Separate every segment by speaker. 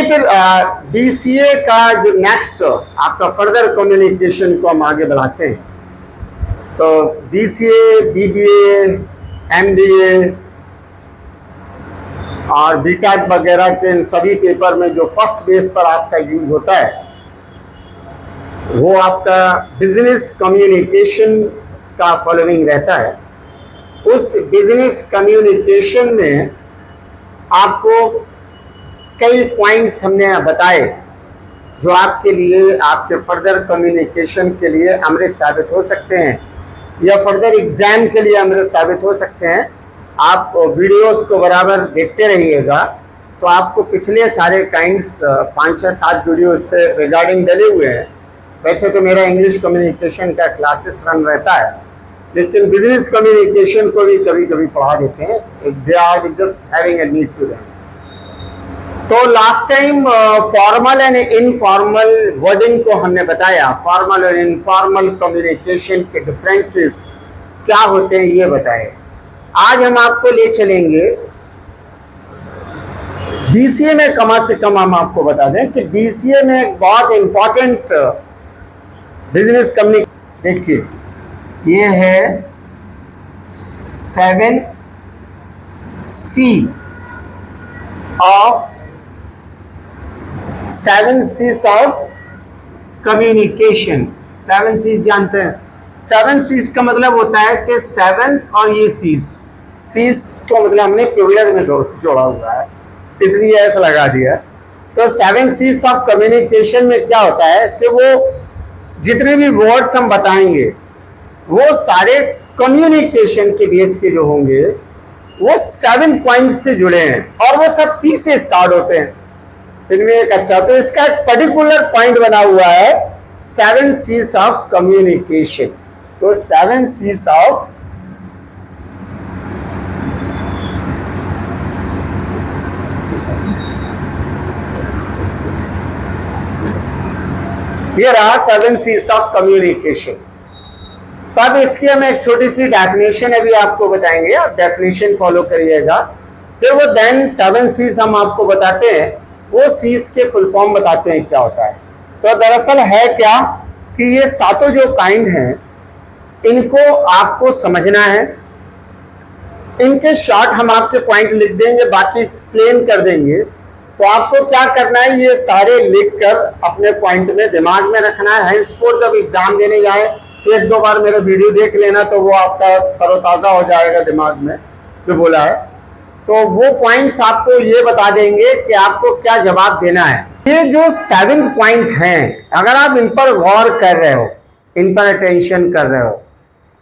Speaker 1: फिर BCA का जो नेक्स्ट आपका फर्दर कम्युनिकेशन को हम आगे बढ़ाते हैं। तो BCA, BBA, MBA और BTech वगैरह के इन सभी पेपर में जो फर्स्ट बेस पर आपका यूज होता है वो आपका बिजनेस कम्युनिकेशन का फॉलोइंग रहता है। उस बिजनेस कम्युनिकेशन में आपको कई पॉइंट्स हमने बताए जो आपके लिए, आपके फर्दर कम्युनिकेशन के लिए अमृत साबित हो सकते हैं या फर्दर एग्जाम के लिए अमृत साबित हो सकते हैं। आप वीडियोस को बराबर देखते रहिएगा तो आपको पिछले सारे काइंड्स 5 या 7 वीडियोस से रिगार्डिंग डले हुए हैं। वैसे तो मेरा इंग्लिश कम्युनिकेशन का क्लासेस रन रहता है, लेकिन बिजनेस कम्युनिकेशन को भी कभी कभी पढ़ा देते हैं। They are just having a need to that. तो last time formal and informal wording को हमने बताया, फॉर्मल और इनफॉर्मल कम्युनिकेशन के डिफरेंसेस क्या होते हैं ये बताए। आज हम आपको ले चलेंगे BCA में। कम से कम हम आपको बता दें कि BCA में एक बहुत इंपॉर्टेंट बिजनेस कम्युनिकेशन, देखिए ये है 7 C's ऑफ कम्युनिकेशन। 7 C's जानते हैं? 7 C's का मतलब होता है कि 7 और ये C's को मतलब हमने प्लूरल में जोड़ा हुआ है, इसलिए ऐसा लगा दिया। तो 7 C's ऑफ कम्युनिकेशन में क्या होता है कि वो जितने भी वर्ड्स हम बताएंगे वो सारे कम्युनिकेशन के बेस के जो होंगे वो 7 पॉइंट्स से जुड़े हैं और वो सब C से स्टार्ट होते हैं। इनमें एक अच्छा, तो इसका एक पर्टिकुलर पॉइंट बना हुआ है 7 C's ऑफ कम्युनिकेशन। तो 7 C's ऑफ ये रहा 7 C's ऑफ कम्युनिकेशन। तो अब इसकी हम एक छोटी सी डेफिनेशन अभी आपको बताएंगे, आप डेफिनेशन फॉलो करिएगा। फिर वो देन 7 C's हम आपको बताते हैं, वो C's के फुल फॉर्म बताते हैं क्या होता है। तो दरअसल है क्या कि ये सातों जो काइंड हैं इनको आपको समझना है। इनके शॉर्ट हम आपके पॉइंट लिख देंगे, बाकी एक्सप्लेन कर देंगे। तो आपको क्या करना है, ये सारे लिखकर अपने पॉइंट में दिमाग में रखना है। हैंसफोर्थ जब एग्जाम देने जाए तो 1-2 बार मेरा वीडियो देख लेना, तो वो आपका तरोताजा हो जाएगा दिमाग में जो बोला है। तो वो पॉइंट्स आपको ये बता देंगे कि आपको क्या जवाब देना है। ये जो 7 पॉइंट हैं, अगर आप इन पर गौर कर रहे हो, इन पर अटेंशन कर रहे हो,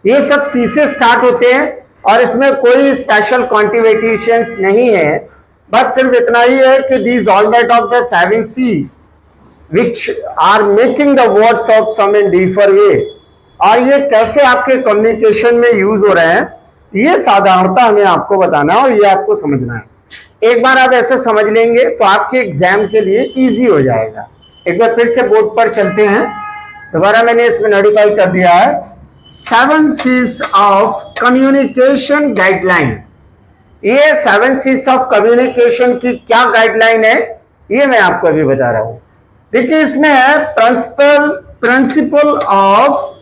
Speaker 1: ये सब C से स्टार्ट होते हैं और इसमें कोई स्पेशल क्वांटिफिकेशंस नहीं है। बस सिर्फ इतना ही है कि these all that of the 7 C which are making the words of some in different way, और ये कैसे आपके कम्युनिकेशन में यूज हो रहे हैं, ये साधारणता हमें आपको बताना है और ये आपको समझना है। एक बार आप ऐसे समझ लेंगे तो आपके एग्जाम के लिए इजी हो जाएगा। एक बार फिर से बोर्ड पर चलते हैं, दोबारा मैंने इसमें नोटिफाई कर दिया है 7 C's ऑफ कम्युनिकेशन गाइडलाइन। ये 7 C's ऑफ कम्युनिकेशन की क्या गाइडलाइन है ये मैं आपको अभी बता रहा हूं। देखिए इसमें है प्रिंसिपल ऑफ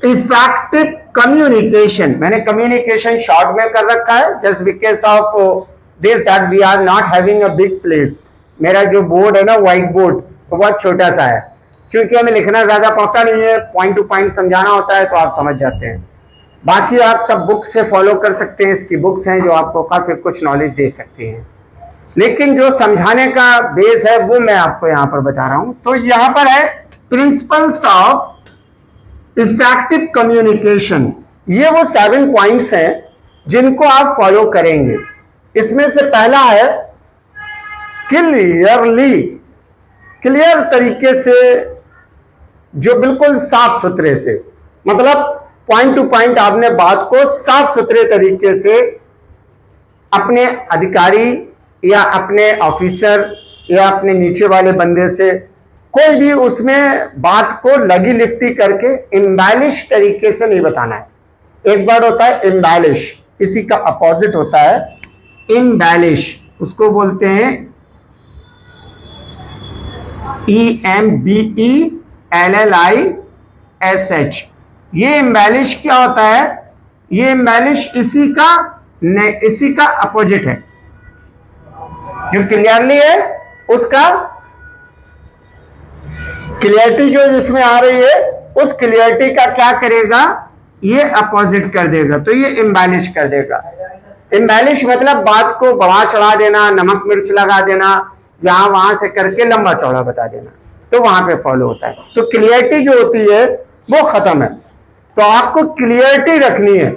Speaker 1: इफेक्टिव कम्युनिकेशन। मैंने कम्युनिकेशन शॉर्ट में कर रखा है just because of this that we are not having a big place. मेरा जो बोर्ड है ना, व्हाइट बोर्ड, वो बहुत छोटा सा है। क्योंकि हमें लिखना ज्यादा पड़ता नहीं है, पॉइंट टू पॉइंट समझाना होता है तो आप समझ जाते हैं। बाकी आप सब बुक से फॉलो कर सकते हैं, इसकी बुक्स हैं जो आपको काफी कुछ नॉलेज दे सकती हैं, लेकिन जो समझाने का बेस है वो मैं आपको यहाँ पर बता रहा हूँ। तो यहाँ पर है प्रिंसिपल्स ऑफ इफेक्टिव कम्युनिकेशन। ये वो 7 पॉइंट्स हैं जिनको आप फॉलो करेंगे। इसमें से पहला है क्लियर तरीके से, जो बिल्कुल साफ सुथरे से, मतलब पॉइंट टू पॉइंट आपने बात को साफ सुथरे तरीके से अपने अधिकारी या अपने ऑफिसर या अपने नीचे वाले बंदे से, कोई भी उसमें बात को लगी लिफ्टी करके इम्बैलिश तरीके से नहीं बताना है। एक वर्ड होता है इम्बैलिश, इसी का अपोजिट होता है इम्बैलिश, उसको बोलते हैं EMBELLISH। ये एम्बेलिश क्या होता है? ये एम्बेलिश इसी का अपोजिट है। जो क्लियरली है उसका क्लियरिटी जो जिसमें आ रही है उस क्लियरिटी का क्या करेगा? ये अपोजिट कर देगा, तो ये एम्बेलिश कर देगा। एम्बेलिश मतलब बात को बढ़ा चढ़ा देना, नमक मिर्च लगा देना, यहां वहां से करके लंबा चौड़ा बता देना, तो वहां पे फॉलो होता है। तो क्लियरिटी जो होती है वो खत्म है, तो आपको क्लियरिटी रखनी है।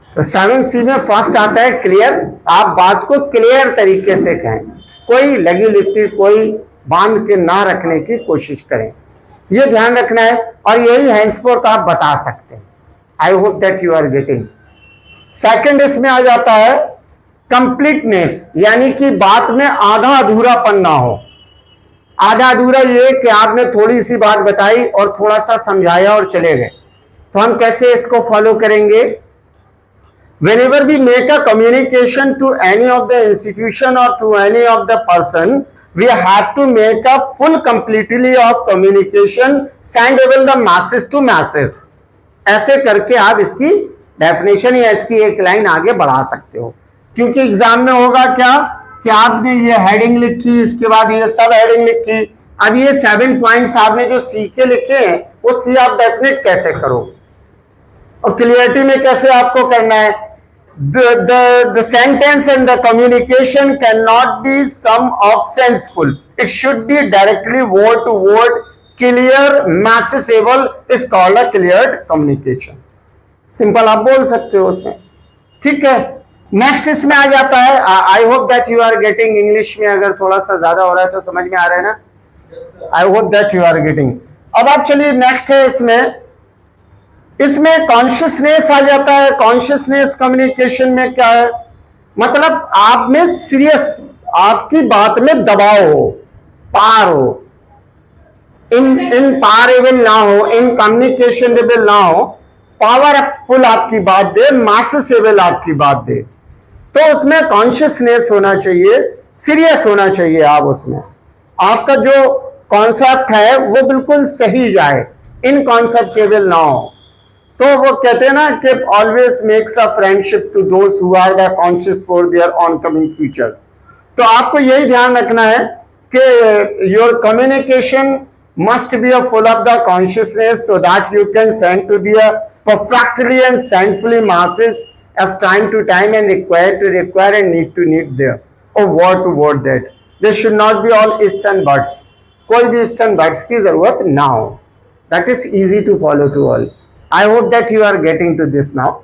Speaker 1: तो 7C में फर्स्ट आता है क्लियर। आप बात को क्लियर तरीके से कहें, कोई लगी लिफ्टी कोई बांध के ना रखने की कोशिश करें, ये ध्यान रखना है। और यही हैंसफोर्थ आप बता सकते हैं। I hope that you are getting. Second इसमें आ जाता है कंप्लीटनेस, यानी कि बात में आधा अधूरापन ना हो। आधा अधूरा ये कि आपने थोड़ी सी बात बताई और थोड़ा सा समझाया और चले गए, तो हम कैसे इसको फॉलो करेंगे? Whenever we make a communication to any of the institution or to any of the person, we have to make a full completely of communication, sendable the masses to masses। ऐसे करके आप इसकी definition या इसकी एक line आगे बढ़ा सकते हो, क्योंकि एग्जाम में होगा क्या कि आपने ये हेडिंग लिखी, इसके बाद ये सब हेडिंग लिखी। अब ये 7 पॉइंट्स आपने जो सी के लिखे हैं वो सी आप डेफिनेट कैसे करोगे, और क्लियरिटी में कैसे आपको करना है? The sentence and the communication cannot be some of senseful. It should be directly word to word, clear, accessible is called a clear communication। Simple आप बोल सकते हो उसमें, ठीक है। नेक्स्ट इसमें आ जाता है, I hope that you are getting. English में अगर थोड़ा सा ज्यादा हो रहा है तो समझ में आ रहा है ना? I hope that you are getting. अब आप चलिए नेक्स्ट है इसमें कॉन्शियसनेस आ जाता है। कॉन्शियसनेस कम्युनिकेशन में क्या है? मतलब आप में सीरियस, आपकी बात में दबाव हो, पार हो, इन पारेबल ना हो, इन कम्युनिकेशनेबल ना हो, पावरफुल आपकी बात दे, मासेसेबल आपकी बात दे, तो उसमें कॉन्शियसनेस होना चाहिए, सीरियस होना चाहिए। आप उसमें आपका जो कॉन्सेप्ट है वो बिल्कुल सही जाए, इनकॉन्सेप्टेबल ना हो। तो वो कहते हैं ना कि always makes a friendship to those who are the conscious for their oncoming future. तो आपको यही ध्यान रखना है कि your communication must be full of the consciousness so that you can send to the perfectly and sendfully masses as time to time and require to require and need to need there, or word to word that there should not be all ifs and buts। कोई भी ifs and buts की जरूरत ना हो। That is easy to follow to all। I hope that you are getting to this now।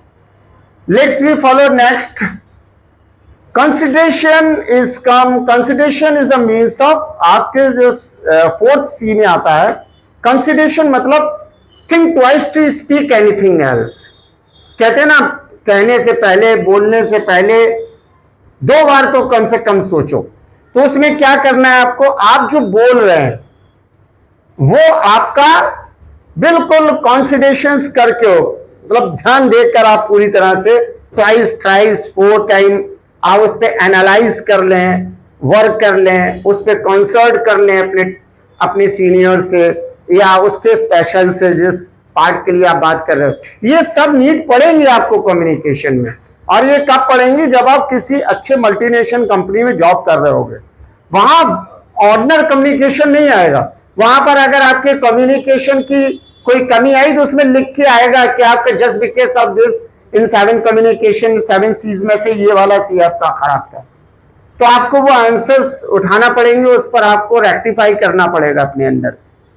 Speaker 1: Let's we follow next। Consideration is a means of, आपके जो 4th C में आता है कंसिडरेशन, मतलब think twice to speak anything else. कहते हैं ना, कहने से पहले, बोलने से पहले 2 बार तो कम से कम सोचो। तो उसमें क्या करना है आपको? आप जो बोल रहे हैं वो आपका बिल्कुल कंसिडरेशन करके हो, मतलब ध्यान देकर आप पूरी तरह से ट्वाइस, थ्राइस, 4 टाइम आप उस पर एनालाइज कर लें, वर्क कर लें, उस पर कंसल्ट कर लें अपने सीनियर से या उसके स्पेशल से जिस पार्ट के लिए आप बात कर रहे हो। ये सब नीड पड़ेंगे आपको कम्युनिकेशन में। और ये कब पड़ेंगे? जब आप किसी अच्छे मल्टीनेशनल कंपनी में जॉब कर रहे होगे। वहां ऑर्डिनर कम्युनिकेशन नहीं आएगा। वहां पर अगर आपके कम्युनिकेशन की कोई कमी आई तो उसमें लिख के आएगा कि आपका just because of this in 7 communication 7 C's में से ये वाला सी आपका खराब था। तो आपको वो आंसर्स उठाना पड़ेंगे, उस पर आपको रेक्टिफाई करना पड़ेगा, अपने अंदर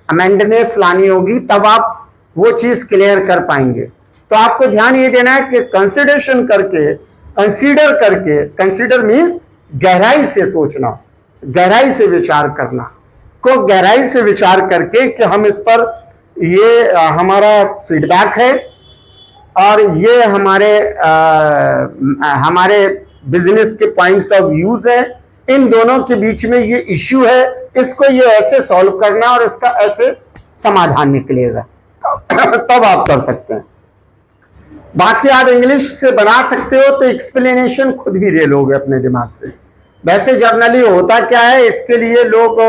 Speaker 1: अमेंडनेस लानी होगी, तब आप वो चीज क्लियर कर पाएंगे। तो आपको ध्यान ये देना है कि कंसिडरेशन करके, कंसीडर मीन्स गहराई से सोचना, गहराई से विचार करना, को गहराई से विचार करके कि हम इस पर, ये हमारा फीडबैक है और ये हमारे बिजनेस के पॉइंट्स ऑफ व्यूज है, इन दोनों के बीच में ये इश्यू है, इसको ये ऐसे सॉल्व करना और इसका ऐसे समाधान निकलेगा। तब आप कर सकते हैं। बाकी आप इंग्लिश से बना सकते हो तो एक्सप्लेनेशन खुद भी दे लोगे अपने दिमाग से। वैसे जर्नली होता क्या है, इसके लिए लोग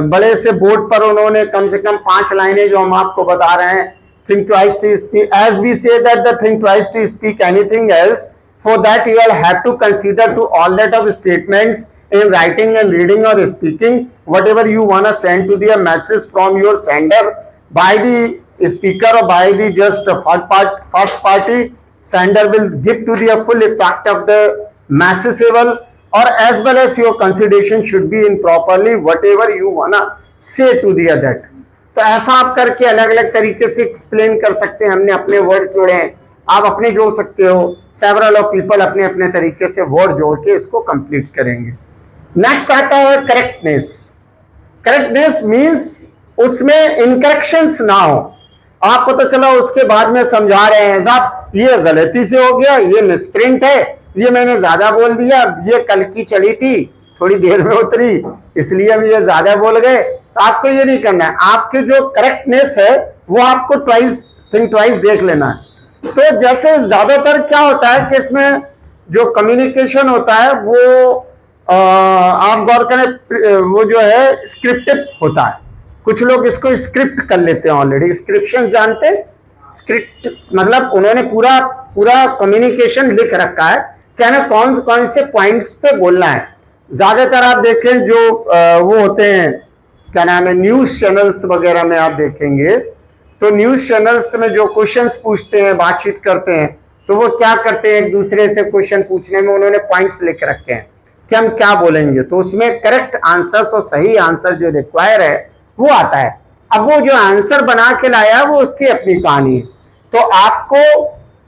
Speaker 1: बड़े से बोर्ड पर उन्होंने कम से कम 5 लाइनें जो हम आपको बता रहे हैं, think twice to speak, as we say that the think twice to speak anything else, for that you will have to consider to all that of statements in writing and reading or speaking, whatever you want to send to the message from your sender by the speaker or by the just first party, sender will give to the full effect of the messageable, or as well as your consideration should be in properly whatever you want to say to the other. तो ऐसा आप करके अलग अलग तरीके से explain कर सकते हैं। हमने अपने वर्ड जोड़े हैं, आप अपने जोड़ सकते हो, सेवरल ऑफ पीपल अपने अपने तरीके से वर्ड जोड़ के इसको कंप्लीट करेंगे। नेक्स्ट आता है करेक्टनेस। करेक्टनेस मींस उसमें इनकरेक्शंस ना हो। आप पता चला उसके बाद में समझा रहे हैं, साहब ये गलती से हो गया, ये मिसप्रिंट है, ये मैंने ज्यादा बोल दिया, ये कल की चली थी थोड़ी देर में उतरी इसलिए हम ये ज्यादा बोल गए। तो आपको ये नहीं करना है, आपके जो करेक्टनेस है वो आपको थिंक ट्वाइस देख लेना है। तो जैसे ज्यादातर क्या होता है कि इसमें जो कम्युनिकेशन होता है वो आप गौर करें वो जो है स्क्रिप्टेड होता है। कुछ लोग इसको स्क्रिप्ट कर लेते हैं ऑलरेडी। स्क्रिप्शन जानते हैं? स्क्रिप्ट मतलब उन्होंने पूरा पूरा कम्युनिकेशन लिख रखा है, क्या कौन कौन से पॉइंट्स पे बोलना है। ज्यादातर आप देखें जो वो होते हैं क्या नाम है न्यूज चैनल्स वगैरह में आप देखेंगे तो न्यूज चैनल्स में जो क्वेश्चंस पूछते हैं, बातचीत करते हैं, तो वो क्या करते हैं एक दूसरे से क्वेश्चन पूछने में उन्होंने पॉइंट्स लिख रखे हैं कि हम क्या बोलेंगे, तो उसमें करेक्ट आंसर्स और सही आंसर जो रिक्वायर है वो आता है। अब वो जो आंसर बना के लाया वो उसकी अपनी कहानी है। तो आपको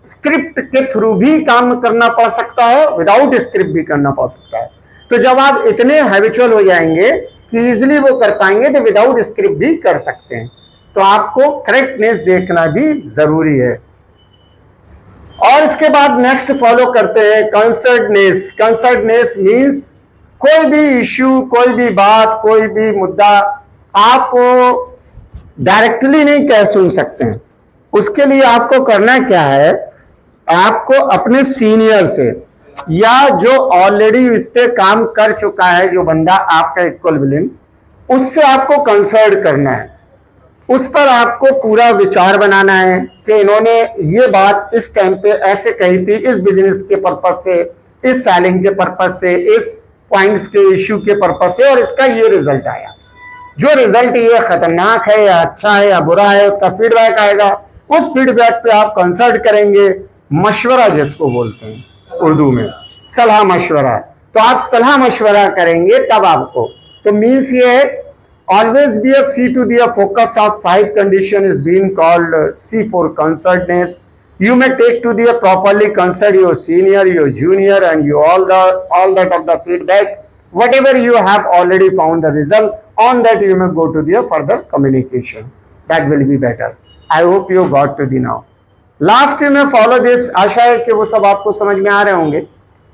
Speaker 1: स्क्रिप्ट के थ्रू भी काम करना पड़ सकता है, विदाउट स्क्रिप्ट भी करना पड़ सकता है। तो जब आप इतने हैबिचुअल हो जाएंगे कि इजिली वो कर पाएंगे तो विदाउट स्क्रिप्ट भी कर सकते हैं। तो आपको करेक्टनेस देखना भी जरूरी है। और इसके बाद नेक्स्ट फॉलो करते हैं कंसर्नेस। कंसर्नेस मींस कोई भी इश्यू, कोई भी बात, कोई भी मुद्दा आप डायरेक्टली नहीं कह सुन सकते हैं। उसके लिए आपको करना क्या है, आपको अपने सीनियर से या जो ऑलरेडी इस पे काम कर चुका है जो बंदा आपका इक्विवेलेंट, उससे आपको कंसल्ट करना है। उस पर आपको पूरा विचार बनाना है कि इन्होंने ये बात इस टाइम पे ऐसे कही थी, इस बिजनेस के पर्पस से, इस सेलिंग के पर्पस से, इस पॉइंट्स के इश्यू के पर्पस से, और इसका ये रिजल्ट आया। जो रिजल्ट ये खतरनाक है या अच्छा है या बुरा है उसका फीडबैक आएगा। उस फीडबैक पे आप कंसल्ट करेंगे, मशवरा जिसको बोलते हैं उर्दू में, सलाह मशवरा। तो आप सलाह मशवरा करेंगे तब आपको, तो मीन्स ये है always be a C to the focus of 5 condition is being called C for concertness. You may take to the properly consult your senior, your junior, and you all that of the feedback. Whatever you have already found the result, on that you may go to the further communication. That will be better. I hope you got to the now. Last में follow this. आशा है कि वो सब आपको समझ में आ रहे होंगे।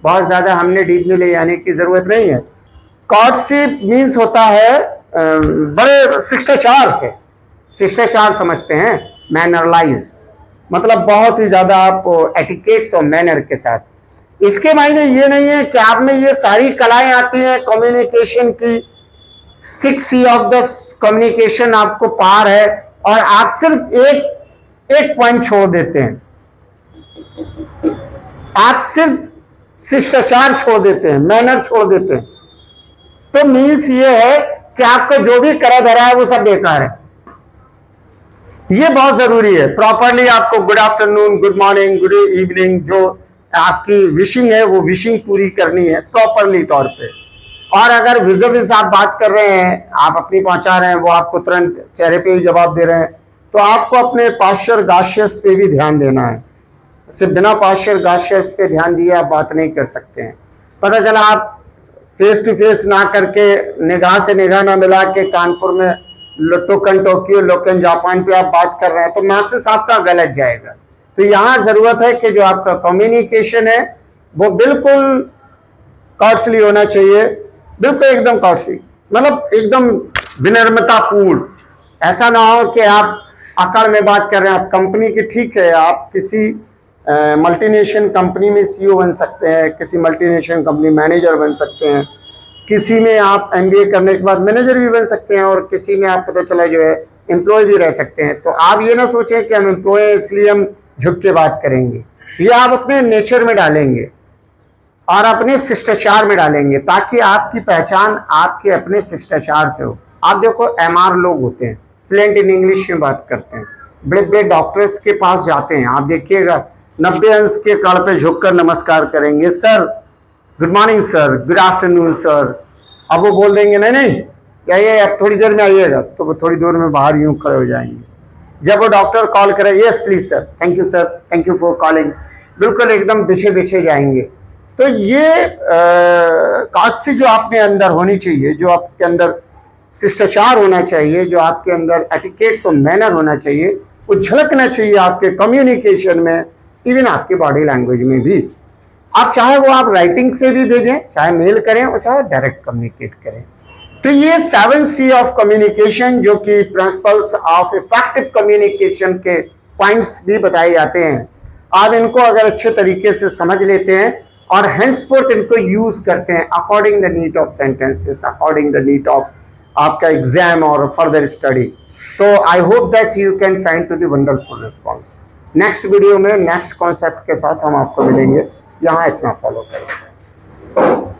Speaker 1: बहुत ज्यादा हमने डीप में ले जाने की जरूरत नहीं है। कॉर्टशिप मीन्स होता है बड़े शिष्टाचार समझते हैं, मैनरलाइज मतलब बहुत ही ज्यादा आप एटिकेट्स और मैनर के साथ। इसके मायने ये नहीं है कि आप में ये सारी कलाएं आती हैं कम्युनिकेशन की, 6C ऑफ द कम्युनिकेशन आपको पार है और आप सिर्फ एक पॉइंट छोड़ देते हैं, आप सिर्फ शिष्टाचार छोड़ देते हैं, मैनर छोड़ देते हैं। तो मीन्स ये है कि आपका जो भी करा धरा है वो सब बेकार है। ये बहुत जरूरी है। प्रॉपरली आपको good afternoon, good morning, good evening जो आपकी विशिंग है वो विशिंग पूरी करनी है प्रॉपरली तौर पे। और अगर विज़ आप बात कर रहे हैं, आप अपनी पहुंचा रहे हैं, वो आपको तुरंत चेहरे पे ही जवाब दे रहे हैं, तो आपको अपने पास्चर गाशियस पे भी ध्यान देना है। सिर्फ बिना पास्चर गाशियस पे ध्यान दिए आप बात नहीं कर सकते हैं। पता चला आप फेस टू फेस ना करके, निगाह से निगाह ना मिला के कानपुर में टोकन टोक्यो लोकन जापान पे आप बात कर रहे हैं तो मैसेज आपका गलत जाएगा। तो यहाँ जरूरत है कि जो आपका कम्युनिकेशन है वो बिल्कुल कॉर्टली होना चाहिए, बिल्कुल एकदम कॉर्टली, मतलब एकदम विनम्रतापूर्ण। ऐसा ना हो कि आप अकड़ में बात कर रहे हैं। आप कंपनी की, ठीक है, आप किसी मल्टीनेशनल कंपनी में CEO बन सकते हैं, किसी मल्टीनेशनल कंपनी मैनेजर बन सकते हैं, किसी में आप MBA करने के बाद मैनेजर भी बन सकते हैं और किसी में आप पता चला जो है एम्प्लॉय भी रह सकते हैं। तो आप ये ना सोचें कि हम एम्प्लॉय हैं इसलिए हम झुक के बात करेंगे, ये आप अपने नेचर में डालेंगे और अपने शिष्टाचार में डालेंगे ताकि आपकी पहचान आपके अपने शिष्टाचार से हो। आप देखो MR लोग होते हैं, फ्लुएंट इन इंग्लिश में बात करते हैं, बड़े बड़े डॉक्टर्स के पास जाते हैं, आप देखिएगा 90 अंश के कड़ पे झुककर नमस्कार करेंगे, sir good morning sir, good afternoon sir. अब वो बोल देंगे नहीं नहीं आइए अब थोड़ी देर में आइएगा, तो वो थोड़ी देर में बाहर यूं खड़े हो जाएंगे। जब वो डॉक्टर कॉल करे yes please sir, thank you sir, thank you for calling, बिल्कुल एकदम पीछे पीछे जाएंगे। तो ये काटसी जो आपके अंदर होनी चाहिए, जो आपके अंदर शिष्टाचार होना चाहिए, जो आपके अंदर एटिकेट्स और मैनर होना चाहिए, वो झलकना चाहिए आपके कम्युनिकेशन में, इवन आपके बॉडी लैंग्वेज में भी। आप चाहे वो आप राइटिंग से भी भेजें, चाहे मेल करें और चाहे डायरेक्ट कम्युनिकेट करें। तो ये 7C ऑफ कम्युनिकेशन जो कि प्रिंसिपल्स ऑफ इफेक्टिव कम्युनिकेशन के पॉइंट्स भी बताए जाते हैं, आप इनको अगर अच्छे तरीके से समझ लेते हैं और हेंसफोर्थ इनको यूज करते हैं according the need of sentences, according the need of आपका एग्जाम और फर्दर स्टडी, तो I hope that you can find to the wonderful response. Next video में नेक्स्ट कॉन्सेप्ट के साथ हम आपको मिलेंगे, यहाँ इतना फॉलो करें।